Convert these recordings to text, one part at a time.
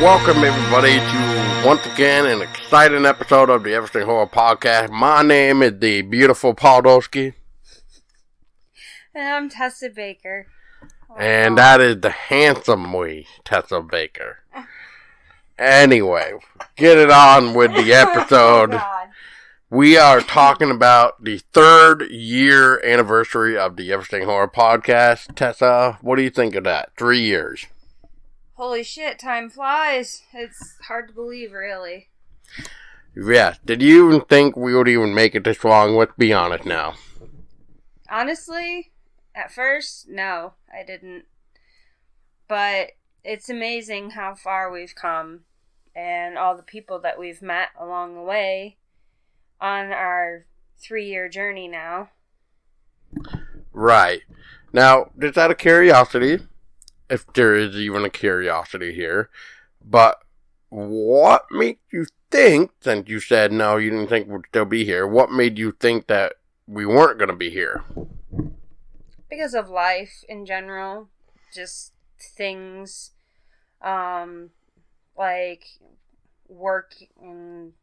Welcome everybody to once again an exciting episode of the Everything Horror Podcast. My name is the beautiful Lewandowski. And I'm Tessa Baker. And that is the handsome Tessa Baker. Anyway, get it on with the episode. We are talking about the 3rd year anniversary of the Everything Horror Podcast. Tessa, what do you think of that? 3 years. Holy shit, time flies. It's hard to believe, really. Yeah, did you even think we would even make it this long? Let's be honest now. Honestly, at first, no, I didn't. But it's amazing how far we've come and all the people that we've met along the way on our 3-year journey now. Right. Now, just out of curiosity, if there is even a curiosity here, but what made you think, since you said no, you didn't think we'd still be here, what made you think that we weren't going to be here? Because of life in general, just things, like work and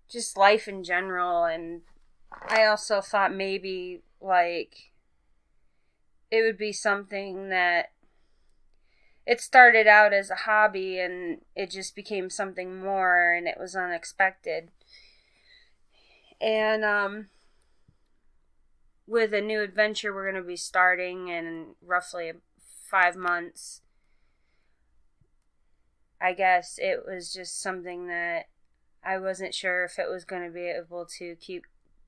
just life in general, and I also thought maybe, like, it would be something that it started out as a hobby and it just became something more and it was unexpected. And with a new adventure we're going to be starting in roughly 5 months, I guess it was just something that I wasn't sure if it was going to be able to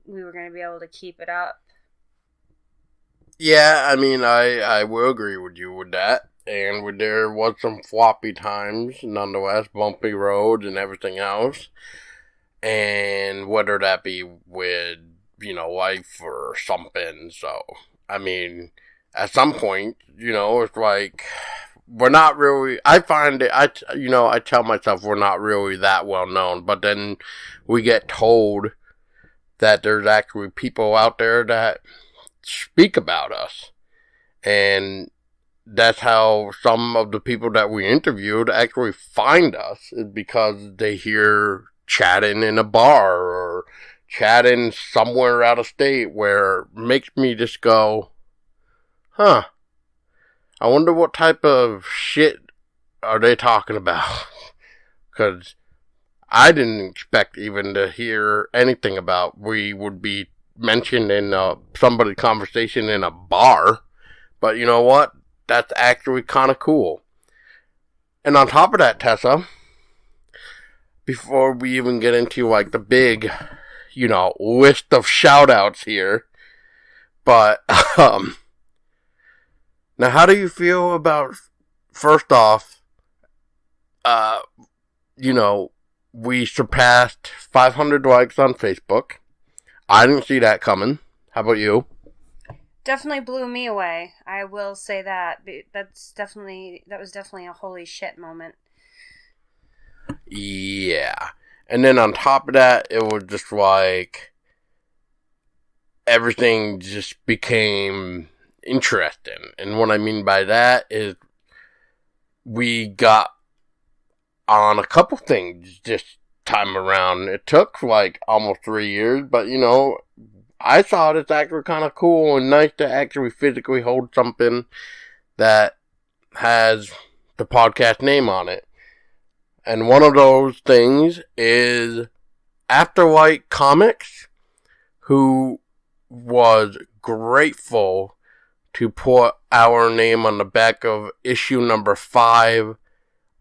we were going to be able to keep it up. Yeah, I mean, I will agree with you with that. And there was some floppy times, nonetheless, bumpy roads and everything else. And whether that be with, life or something. So, I mean, at some point, it's like, we're not really, I find it, I tell myself we're not really that well known. But then we get told that there's actually people out there that speak about us. And that's how some of the people that we interviewed actually find us, is because they hear chatting in a bar or chatting somewhere out of state, where it makes me just go, I wonder what type of shit are they talking about? Because I didn't expect even to hear anything about we would be mentioned in somebody's conversation in a bar. But you know what? That's actually kind of cool. And on top of that, Tessa, before we even get into like the big, list of shout outs here, but now how do you feel about, first off, we surpassed 500 likes on Facebook. I didn't see that coming. How about you? Definitely blew me away. I will say that. That was definitely a holy shit moment. Yeah. And then on top of that, it was just like everything just became interesting. And what I mean by that is we got on a couple things this time around. It took like almost 3 years, but I thought it's actually kind of cool and nice to actually physically hold something that has the podcast name on it. And one of those things is Afterlight Comics, who was grateful to put our name on the back of issue number 5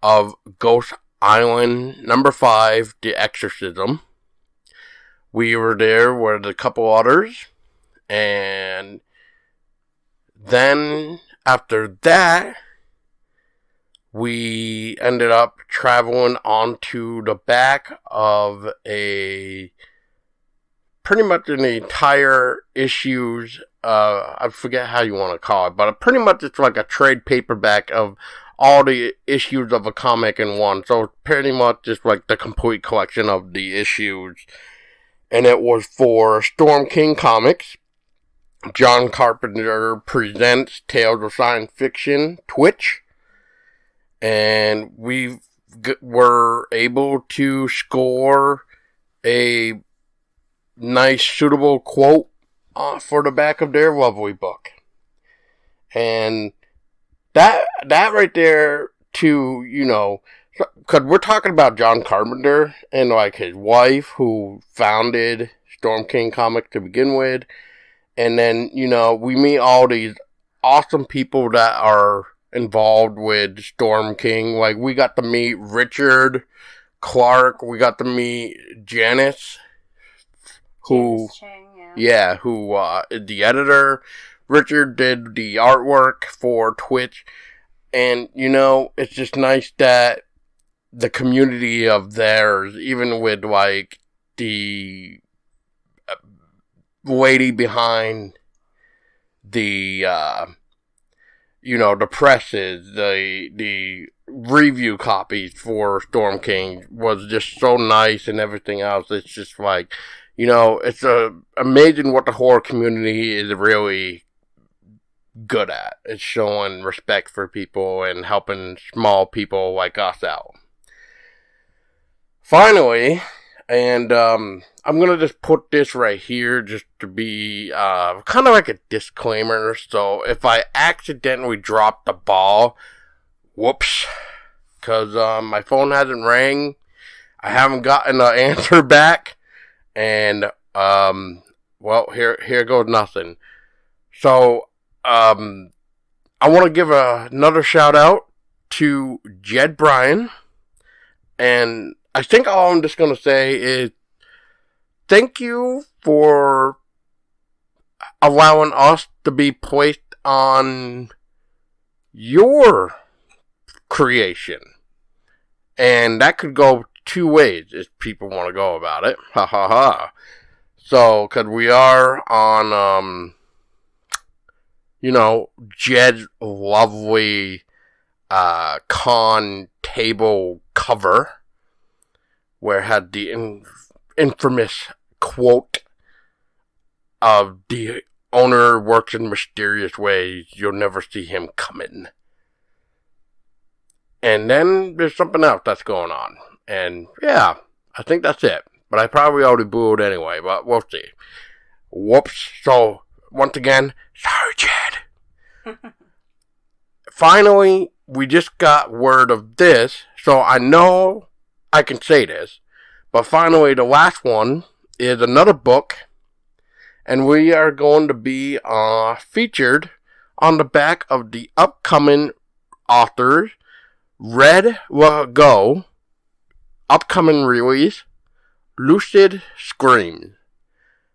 of Ghost Island number 5, The Exorcism. We were there with a couple others, and then after that, we ended up traveling onto the back of pretty much the entire issues, I forget how you want to call it, but pretty much it's like a trade paperback of all the issues of a comic in one, so it's pretty much just like the complete collection of the issues. And it was for Storm King Comics, John Carpenter Presents Tales of Science Fiction, Twitch. And we were able to score a nice, suitable quote for the back of their lovely book. And that right there, too, you know, because we're talking about John Carpenter and, like, his wife, who founded Storm King Comics to begin with. And then, you know, we meet all these awesome people that are involved with Storm King. Like, we got to meet Richard Clark. We got to meet Janice, who, Chang, who is the editor. Richard did the artwork for Twitch. And, you know, it's just nice that the community of theirs, even with, like, the lady behind the, you know, the presses, the review copies for Storm King was just so nice and everything else. It's just like, you know, it's amazing what the horror community is really good at. It's showing respect for people and helping small people like us out. Finally, and I'm going to just put this right here just to be kind of like a disclaimer. So if I accidentally drop the ball, whoops, because my phone hasn't rang. I haven't gotten an answer back. And, well, here goes nothing. So, I want to give another shout out to Jed Brian. And I think all I'm just going to say is thank you for allowing us to be placed on your creation. And that could go two ways if people want to go about it. Ha ha ha. So, because we are on, you know, Jed's lovely con table cover, where it had the infamous quote of the owner works in mysterious ways, you'll never see him coming. And then there's something else that's going on. And yeah, I think that's it. But I probably already blew it anyway, but we'll see. Whoops. So, once again, sorry, Jed. Finally, we just got word of this, so I know I can say this. But finally, the last one is another book, and we are going to be featured on the back of the upcoming author's Red Lagoe upcoming release, Lucid Screams.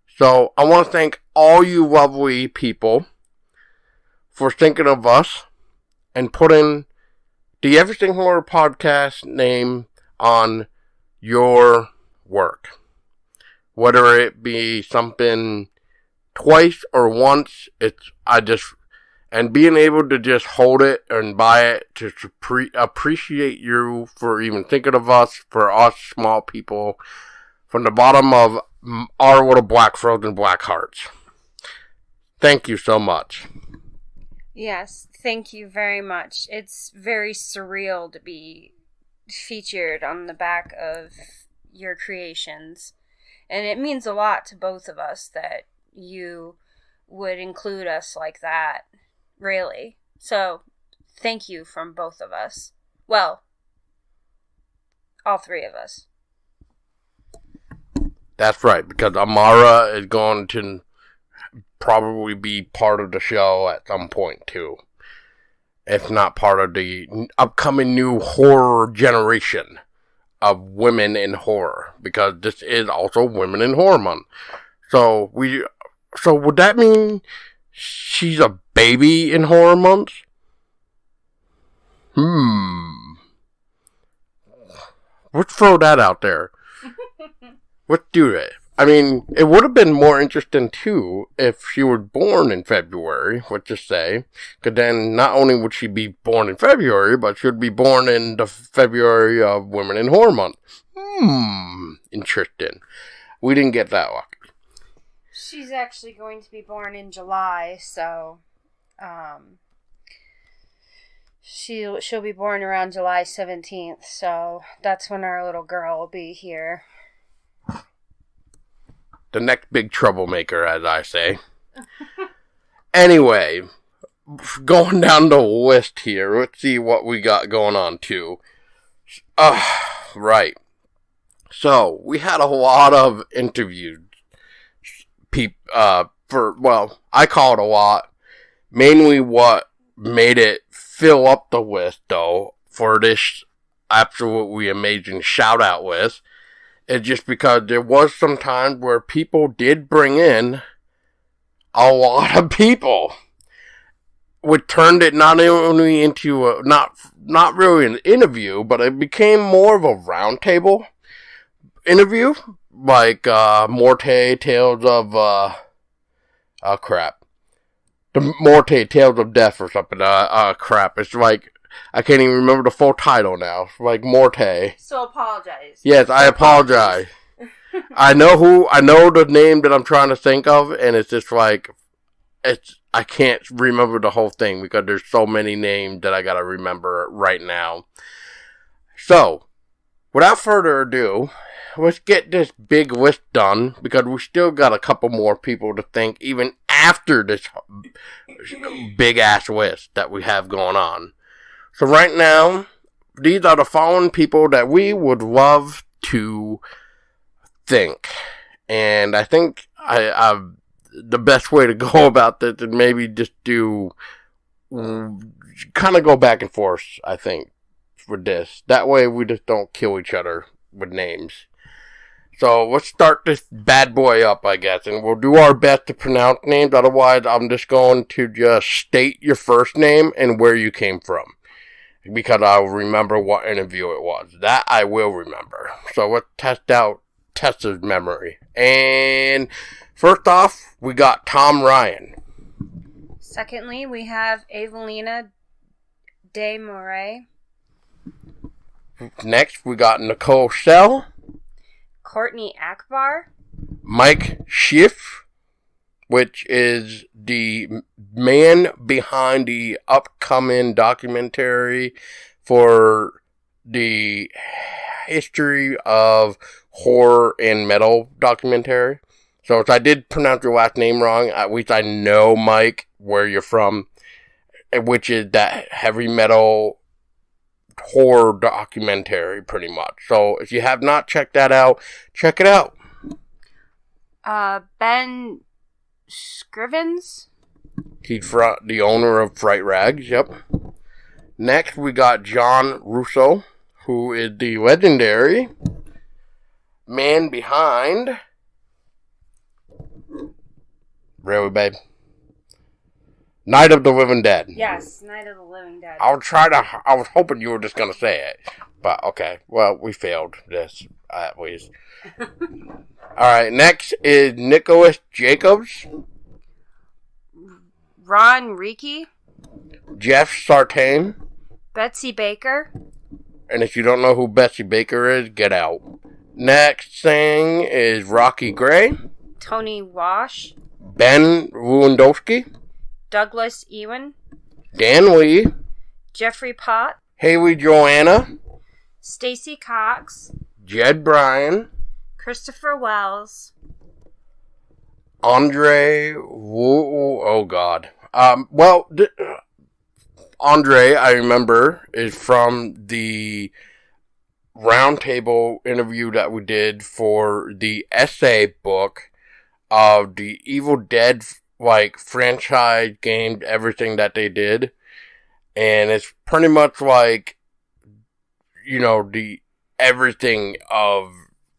So, I want to thank all you lovely people for thinking of us and putting the Everything Horror Podcast name on your work. Whether it be something twice or once, and being able to just hold it and buy it, to appreciate you for even thinking of us, for us small people, from the bottom of our little black frozen black hearts. Thank you so much. Yes, thank you very much. It's very surreal to be featured on the back of your creations. And it means a lot to both of us that you would include us like that, really. So, thank you from both of us. Well, all three of us. That's right, because Amara is going to probably be part of the show at some point, too. If not part of the upcoming new horror generation of women in horror, because this is also Women in Horror Month. So would that mean she's a baby in Horror Month? Let's throw that out there. Let's do it. I mean, it would have been more interesting, too, if she were born in February, let's just say. Because then, not only would she be born in February, but she would be born in the February of Women in Horror Month. Interesting. We didn't get that lucky. She's actually going to be born in July, so, She'll be born around July 17th, so that's when our little girl will be here. The next big troublemaker, as I say. Anyway, going down the list here, let's see what we got going on too. Right. So, we had a lot of interviews. I call it a lot. Mainly what made it fill up the list, though, for this absolutely amazing shout-out list, is just because there was some times where people did bring in a lot of people, which turned it not only into not really an interview, but it became more of a roundtable interview, like Morte Tales of the Morte Tales of Death or something. It's like I can't even remember the full title now. It's like Morte. So apologize. Yes, I apologize. I know the name that I'm trying to think of, and it's just like I can't remember the whole thing because there's so many names that I gotta remember right now. So, without further ado, let's get this big list done, because we still got a couple more people to thank even after this big-ass list that we have going on. So right now, these are the following people that we would love to thank. And I think the best way to go about this is maybe just do, kind of go back and forth, I think, with this. That way we just don't kill each other with names. So let's start this bad boy up, I guess, and we'll do our best to pronounce names. Otherwise, I'm just going to just state your first name and where you came from, because I'll remember what interview it was. That I will remember. So let's test his memory. And first off, we got Tom Ryan. Secondly, we have Avelina De Moray. Next, we got Nicole Sell. Courtney Akbar. Mike Schiff, which is the man behind the upcoming documentary for the history of horror and metal documentary. So if I did pronounce your last name wrong, at least I know, Mike, where you're from, which is that heavy metal horror documentary, pretty much. So if you have not checked that out, check it out. Ben Scrivens. He's the owner of Fright Rags, yep. Next, we got John Russo, who is the legendary man behind... Really, babe? Night of the Living Dead. Yes, Night of the Living Dead. I was hoping you were just going to say it. But, okay. Well, we failed this, at least. Alright, next is Nicholas Jacobs. Ron Riekki. Jeff Sartain. Betsy Baker. And if you don't know who Betsy Baker is, get out. Next thing is Rocky Gray. Tony Wash. Ben Lewandowski. Douglas Ewen. Dan Lee. Jeffery Potts. Haley JoAnna. Stacy Cox. Jed Brian. Christopher Wells. André. Oh, God. André, I remember, is from the roundtable interview that we did for the essay book of the Evil Dead, franchise games, everything that they did. And it's pretty much like, the everything of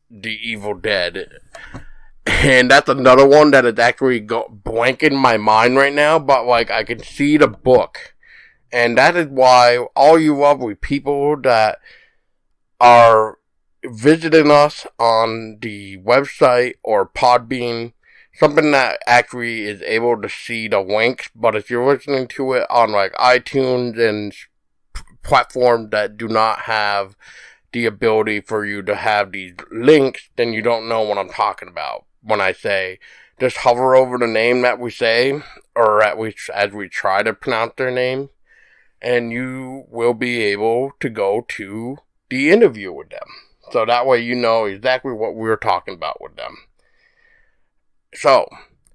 the Evil Dead. And that's another one that is actually blanking my mind right now, but I can see the book. And that is why all you lovely people that are visiting us on the website or Podbean, something that actually is able to see the links, but if you're listening to it on iTunes and platforms that do not have the ability for you to have these links, then you don't know what I'm talking about. When I say, just hover over the name that we say, or at least as we try to pronounce their name, and you will be able to go to the interview with them. So that way you know exactly what we're talking about with them. So,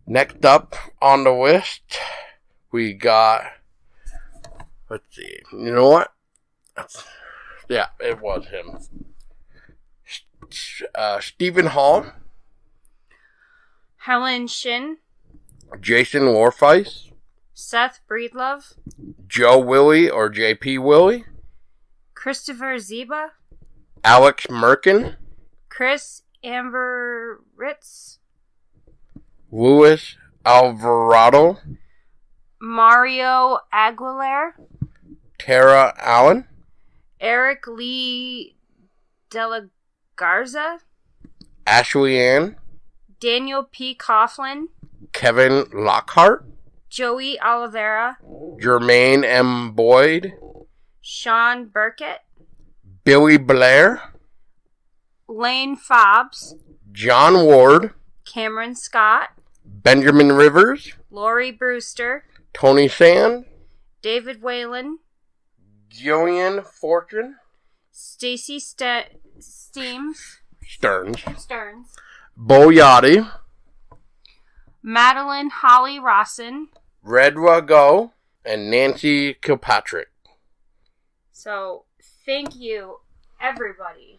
next up on the list, we got, let's see, you know what? Yeah, it was him. Stefan Hall. Helen Shin. Jason Lorefice. Seth Breedlove. Joe Willie or JP Willie. Christopher Zeba. Alex Merkin. Chris Amberitz. Luis Alvarado. Mario Aguilar. Tara Allen. Eric Lee De La Garza. Ashley Ann. Daniel P. Coughlin. Kevin Lockhart. Joey Oliveira. Jermaine M. Boyd. Sean Burkett. Billy Blair. Lane Fobbs. John Ward. Cameron Scott. Benjamin Rivers. Lori Brewster. Tony Sand. David Whalen. Jillian Fortune. Stacy Stearns. Bo Yachty. Madeline Holly Rawson. Red Lagoe. And Nancy Kilpatrick. So, thank you, everybody.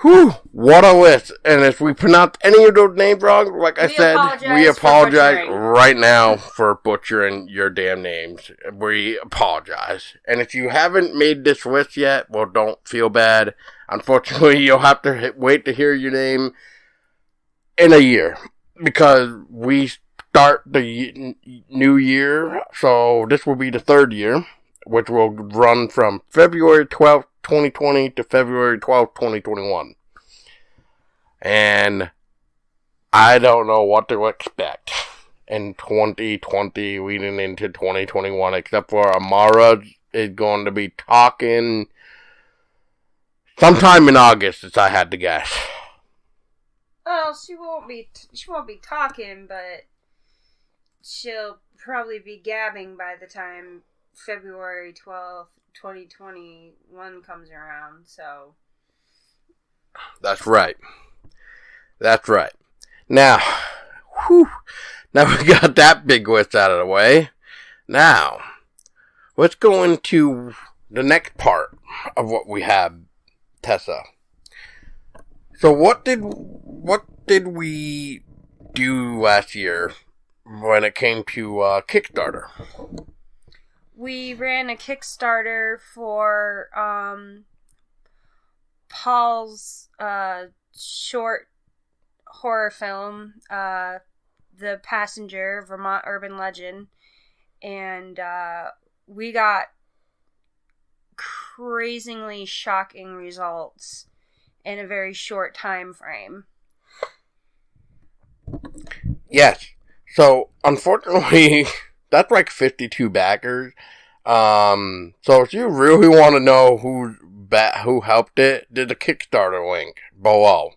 Whew, what a list. And if we pronounce any of those names wrong, like I said, we apologize right now for butchering your damn names. We apologize. And if you haven't made this list yet, well, don't feel bad. Unfortunately, you'll have to wait to hear your name in a year. Because we start the new year, so this will be the third year, which will run from February 12th, 2020 to February 12th, 2021. And I don't know what to expect in 2020 leading into 2021, except for Amara is going to be talking sometime in August, as I had to guess. Well, she won't be talking, but she'll probably be gabbing by the time February 12th, 2021 comes around, so. That's right. Now, now we got that big list out of the way. Now, let's go into the next part of what we have, Tessa. So what did we do last year when it came to Kickstarter? We ran a Kickstarter for Paul's short horror film, The Passenger, Vermont Urban Legend, and we got crazingly shocking results in a very short time frame. Yes. So, unfortunately, that's like 52 backers. So if you really want to know who helped it, there's a Kickstarter link below.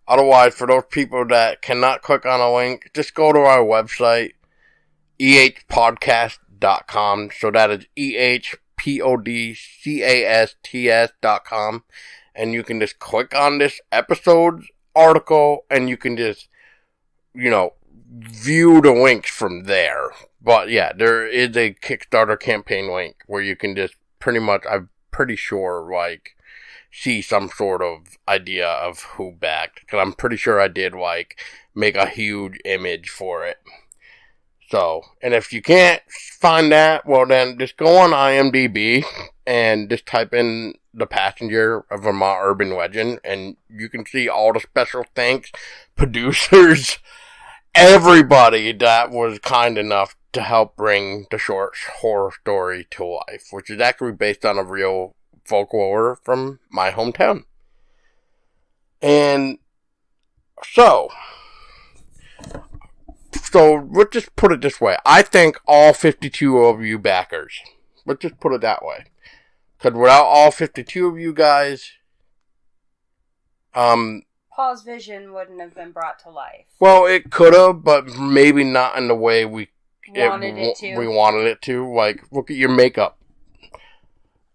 Otherwise, for those people that cannot click on a link, just go to our website, ehpodcast.com. So that is ehpodcasts.com. And you can just click on this episode's article, and you can just, view the links from there. But yeah, there is a Kickstarter campaign link where you can just pretty much, I'm pretty sure, see some sort of idea of who backed. Because I'm pretty sure I did, make a huge image for it. So, and if you can't find that, well then just go on IMDb and just type in The Passenger of Vermont Urban Legend, and you can see all the special thanks, producers, everybody that was kind enough to help bring the short horror story to life, which is actually based on a real folklore from my hometown. And so let's just put it this way. I thank all 52 of you backers. Let's just put it that way. Because without all 52 of you guys, Paul's vision wouldn't have been brought to life. Well, it could have, but maybe not in the way we We wanted it to. Like, look at your makeup.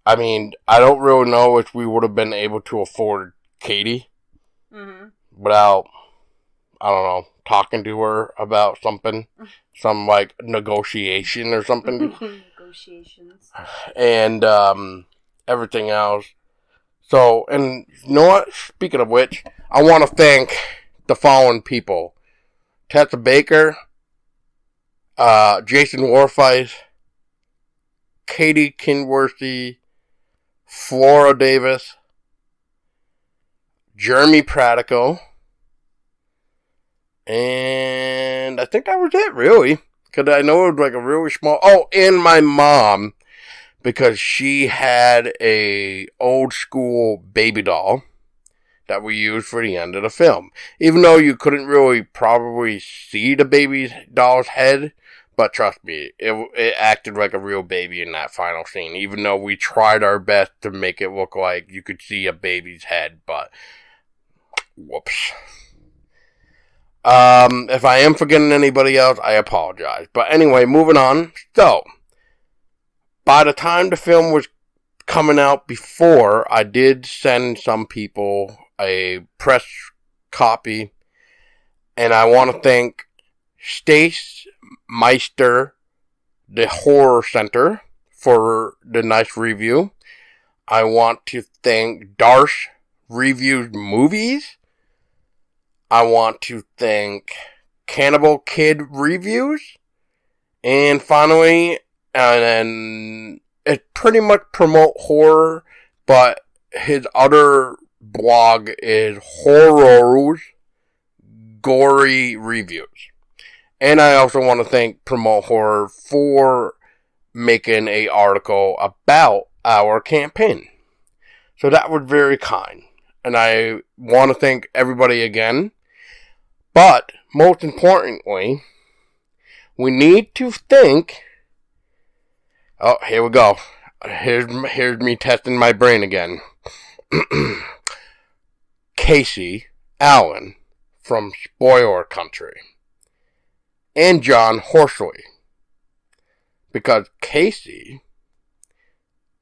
I mean, I don't really know if we would have been able to afford Katie without, I don't know, talking to her about something. Some, like, negotiation or something. Negotiations. And everything else. So, and you know what? Speaking of which, I want to thank the following people. Betsy Baker, Jason Lorefice, Katie Kinworthy, Flora Davis, Jeremy Pratico, and I think that was it, really. Because I know it was like a really small... Oh, and my mom, because she had a old school baby doll that we used for the end of the film. Even though you couldn't really probably see the baby doll's head, but trust me, it acted like a real baby in that final scene. Even though we tried our best to make it look like you could see a baby's head, but whoops. If I am forgetting anybody else, I apologize. But anyway, moving on. So, by the time the film was coming out before, I did send some people a press copy, and I want to thank Stace Meister, the Horror Center, for the nice review. I want to thank Darsh Reviews Movies. I want to thank Cannibal Kid Reviews. And finally, and it pretty much promote horror, but his other blog is Horror's Gory Reviews. And I also want to thank Promote Horror for making an article about our campaign. So that was very kind. And I want to thank everybody again. But, most importantly, we need to thank... Oh, here we go. Here's me testing my brain again. Casey Allen from Spoiler Country. And John Horsley. Because Casey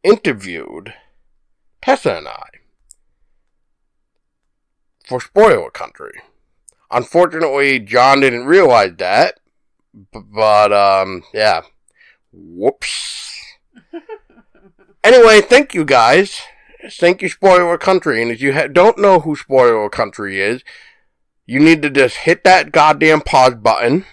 interviewed Tessa and I for Spoiler Country. Unfortunately, John didn't realize that. But, yeah. Whoops. Anyway, thank you guys. Thank you, Spoiler Country. And if you don't know who Spoiler Country is, you need to just hit that goddamn pause button.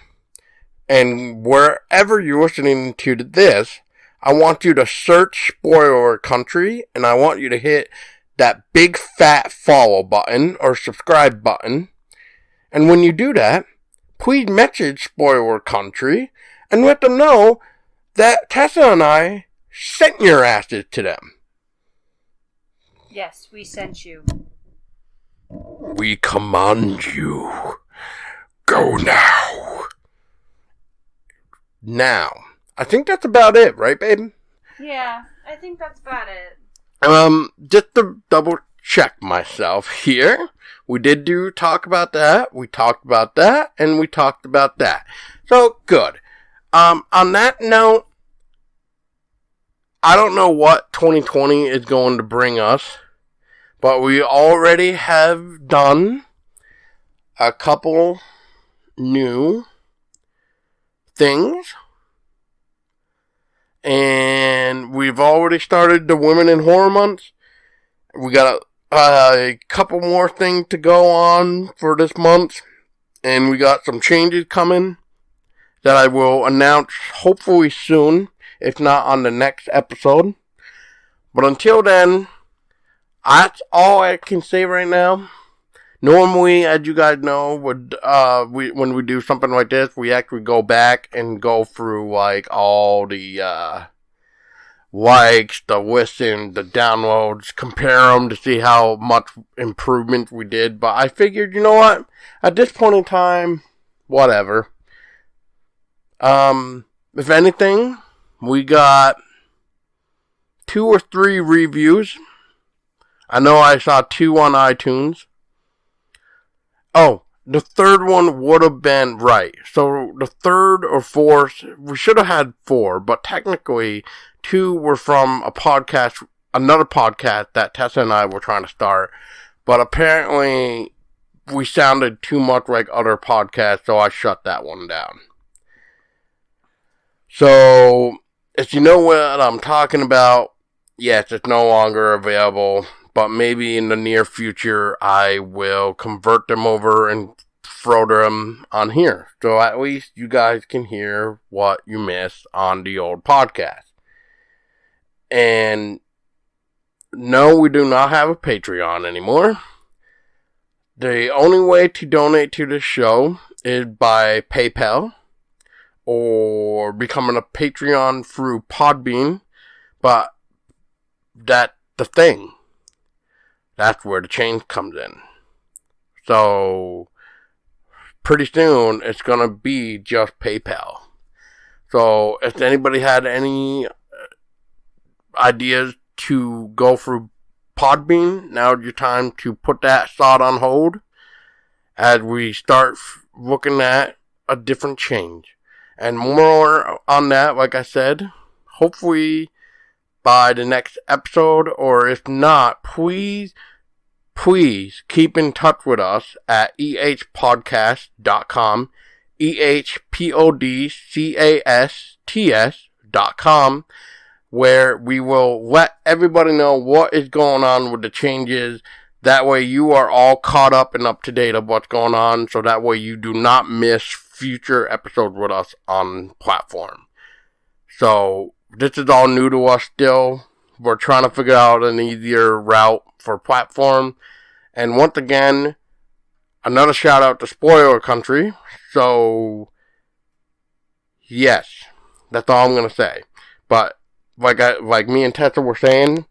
And wherever you're listening to this, I want you to search Spoiler Country. And I want you to hit that big fat follow button or subscribe button. And when you do that, please message Spoiler Country and let them know that Tessa and I sent your asses to them. Yes, we sent you. We command you. Go now. Now, I think that's about it, right, babe? Yeah, I think that's about it. Just to double check myself here. We did talk about that. We talked about that, and we talked about that. So, good. On that note, I don't know what 2020 is going to bring us, but we already have done a couple new things, and we've already started the Women in Horror Month. We got a couple more things to go on for this month, and we got some changes coming that I will announce hopefully soon, if not on the next episode. But until then, that's all I can say right now. Normally, as you guys know, when we do something like this, we actually go back and go through like all the likes, the listens, the downloads, compare them to see how much improvement we did. But I figured, you know what? At this point in time, whatever. If anything, we got 2 or 3 reviews. I know I saw 2 on iTunes. Oh, the third one would have been right. So the third or fourth, we should have had 4, but technically 2 were from another podcast that Tessa and I were trying to start. But apparently we sounded too much like other podcasts, so I shut that one down. So, if you know what I'm talking about, yes, it's no longer available, but maybe in the near future I will convert them over and throw them on here. So at least you guys can hear what you missed on the old podcast. And no, we do not have a Patreon anymore. The only way to donate to this show is by PayPal or becoming a Patreon through Podbean, but that's the thing. That's where the change comes in. So, pretty soon, it's going to be just PayPal. So, if anybody had any ideas to go through Podbean, now's your time to put that thought on hold as we start looking at a different change. And more on that, like I said, hopefully by the next episode, or if not, please keep in touch with us at ehpodcast.com, ehpodcasts.com, where we will let everybody know what is going on with the changes. That way you are all caught up and up to date of what's going on, so that way you do not miss future episodes with us on platform. So, this is all new to us still. We're trying to figure out an easier route for platform. And once again, another shout out to Spoiler Country. So, yes, that's all I'm going to say. But, like me and Tessa were saying,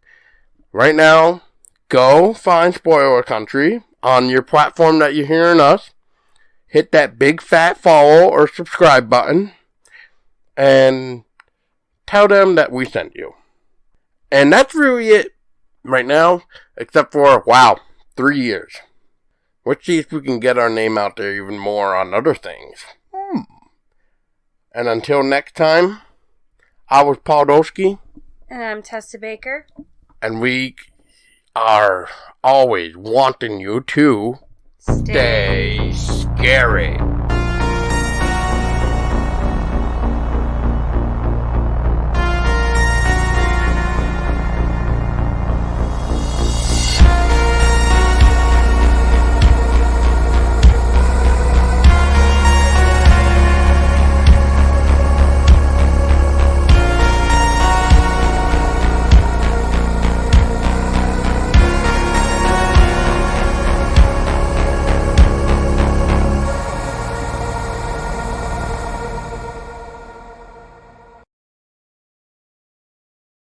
right now, go find Spoiler Country on your platform that you're hearing us. Hit that big fat follow or subscribe button. And tell them that we sent you. And that's really it right now. Except for, 3 years. Let's see if we can get our name out there even more on other things. And until next time, I was Paul Dolsky. And I'm Tessa Baker. And we are always wanting you to stay scary.